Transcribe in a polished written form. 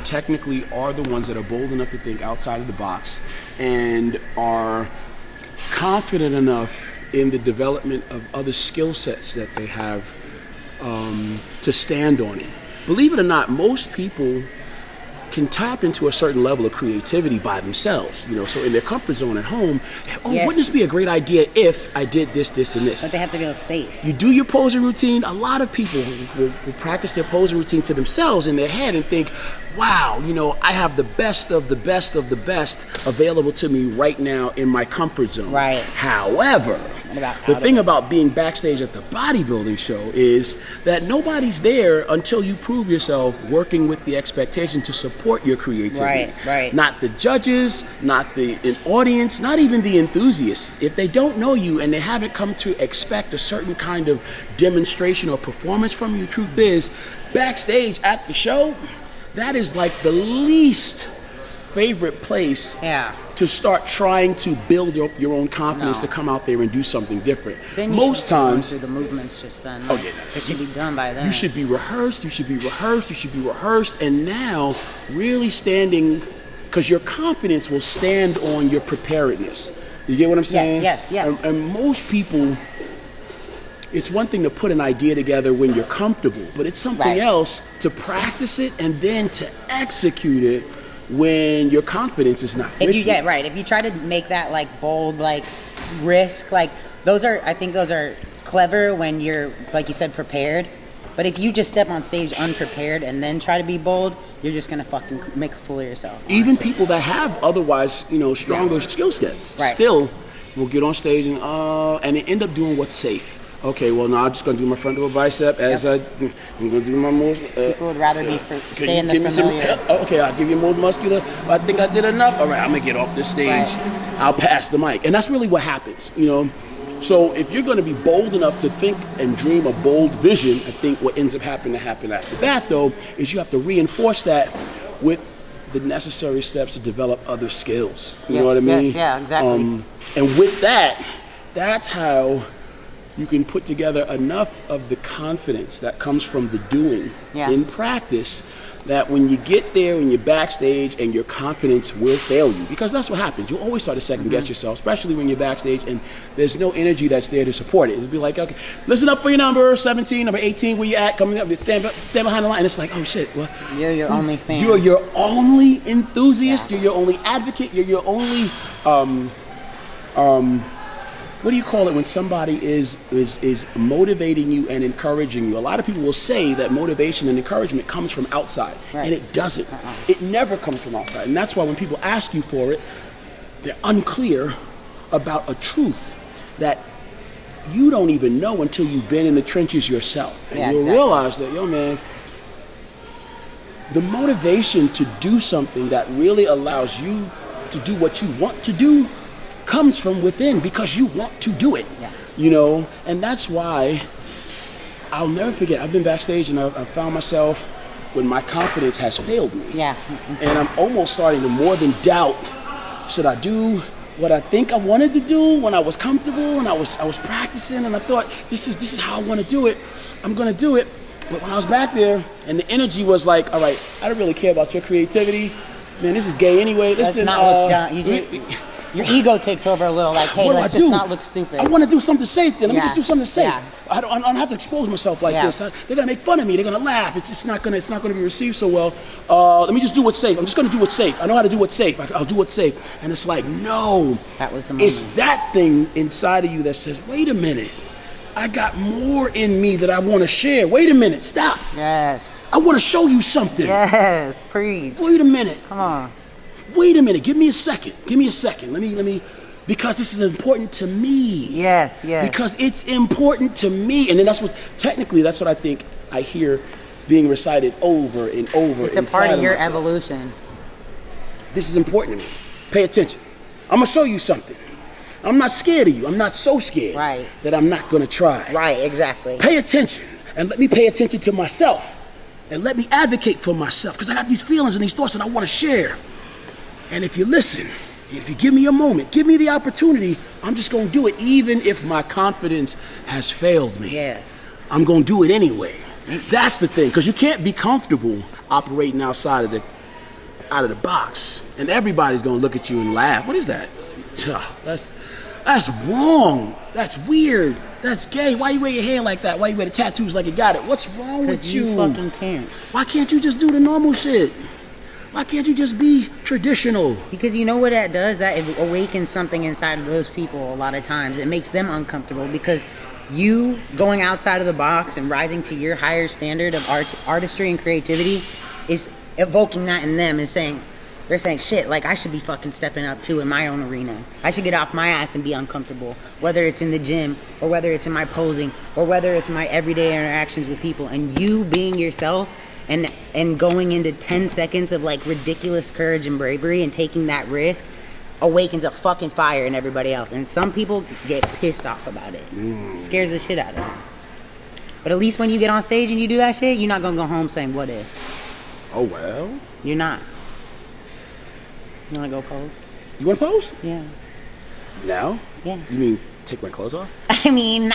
technically are the ones that are bold enough to think outside of the box and are confident enough in the development of other skill sets that they have to stand on it. Believe it or not, most people can tap into a certain level of creativity by themselves, so in their comfort zone at home, wouldn't this be a great idea if I did this, this, and this? But they have to feel safe. You do your posing routine. A lot of people will practice their posing routine to themselves in their head and think, wow, I have the best of the best of the best available to me right now in my comfort zone. Right. However, the thing about being backstage at the bodybuilding show is that nobody's there until you prove yourself working with the expectation to support your creativity. Right. Not the judges, not the audience, not even the enthusiasts. If they don't know you and they haven't come to expect a certain kind of demonstration or performance from you, the truth is, backstage at the show, that is like the least favorite place to start trying to build up your own confidence to come out there and do something different. Then most times through the movements just then. It should be done by then. You should be rehearsed, and now really standing, because your confidence will stand on your preparedness. You get what I'm saying? Yes. And most people, it's one thing to put an idea together when you're comfortable, but it's something else to practice it and then to execute it when your confidence is not with you. If you try to make that like bold, like risk, like I think those are clever when you're, like you said, prepared. But if you just step on stage unprepared and then try to be bold, you're just gonna fucking make a fool of yourself. Honestly. Even people that have otherwise, stronger skill sets still will get on stage and they end up doing what's safe. Okay, well, now I'm just going to do my front double bicep as I'm going to do my most... People would rather stay in the familiar. Okay, I'll give you more muscular. I think I did enough. All right, I'm going to get off this stage. Right. I'll pass the mic. And that's really what happens, So if you're going to be bold enough to think and dream a bold vision, I think what ends up happening to happen after that, though, is you have to reinforce that with the necessary steps to develop other skills. You know what I mean? Yes, yeah, exactly. And with that, that's how you can put together enough of the confidence that comes from the doing in practice that when you get there and you're backstage and your confidence will fail you, because that's what happens. You always start to second guess yourself, especially when you're backstage and there's no energy that's there to support it. It'll be like, okay, listen up for your number 17, number 18, where you at, coming up, stand behind the line. And it's like, oh shit, well, you're your only fan. You're your only enthusiast, you're your only advocate, you're your only what do you call it when somebody is motivating you and encouraging you? A lot of people will say that motivation and encouragement comes from outside, and it doesn't. It never comes from outside, and that's why when people ask you for it, they're unclear about a truth that you don't even know until you've been in the trenches yourself. And you'll realize that, man, the motivation to do something that really allows you to do what you want to do comes from within because you want to do it, and that's why I'll never forget. I've been backstage and I've found myself when my confidence has failed me, and I'm almost starting to more than doubt, should I do what I think I wanted to do when I was comfortable and I was practicing and I thought this is how I want to do it, I'm gonna do it. But when I was back there and the energy was like, all right, I don't really care about your creativity, man, this is gay anyway. Listen, your ego takes over a little, like, hey, let's just not look stupid. I want to do something safe then. Let me just do something safe. I don't have to expose myself like this. They're gonna make fun of me. They're gonna laugh. It's not gonna be received so well. Let me just do what's safe. I'm just gonna do what's safe. I know how to do what's safe. I'll do what's safe. And it's like, no. That was the moment. It's that thing inside of you that says, wait a minute. I got more in me that I want to share. Wait a minute. Stop. Yes. I want to show you something. Yes. Preach. Wait a minute. Come on. Wait a minute, give me a second. Let me, because this is important to me. Yes. Because it's important to me. And then that's what I think I hear being recited over and over. It's a part of your evolution. This is important to me. Pay attention. I'm going to show you something. I'm not scared of you. I'm not so scared that I'm not going to try. Right, exactly. Pay attention. And let me pay attention to myself. And let me advocate for myself. Because I got these feelings and these thoughts that I want to share. And if you listen, if you give me a moment, give me the opportunity, I'm just going to do it even if my confidence has failed me. Yes. I'm going to do it anyway. That's the thing, because you can't be comfortable operating outside of out of the box, and everybody's gonna look at you and laugh. What is that? That's wrong. That's weird. That's gay. Why you wear your hair like that? Why you wear the tattoos like you got it? What's wrong with you? Because you fucking can't. Why can't you just do the normal shit? Why can't you just be traditional? Because you know what that does? That it awakens something inside of those people a lot of times. It makes them uncomfortable because you going outside of the box and rising to your higher standard of artistry and creativity is evoking that in them and saying, they're saying, shit, like I should be fucking stepping up too in my own arena. I should get off my ass and be uncomfortable, whether it's in the gym or whether it's in my posing or whether it's my everyday interactions with people. And you being yourself and going into 10 seconds of like ridiculous courage and bravery and taking that risk awakens a fucking fire in everybody else. And some people get pissed off about it. Scares the shit out of them. But at least when you get on stage and you do that shit, you're not gonna go home saying, what if? Oh, well. You're not. You wanna go pose? You wanna pose? Yeah. Now? Yeah. You mean take my clothes off? I mean...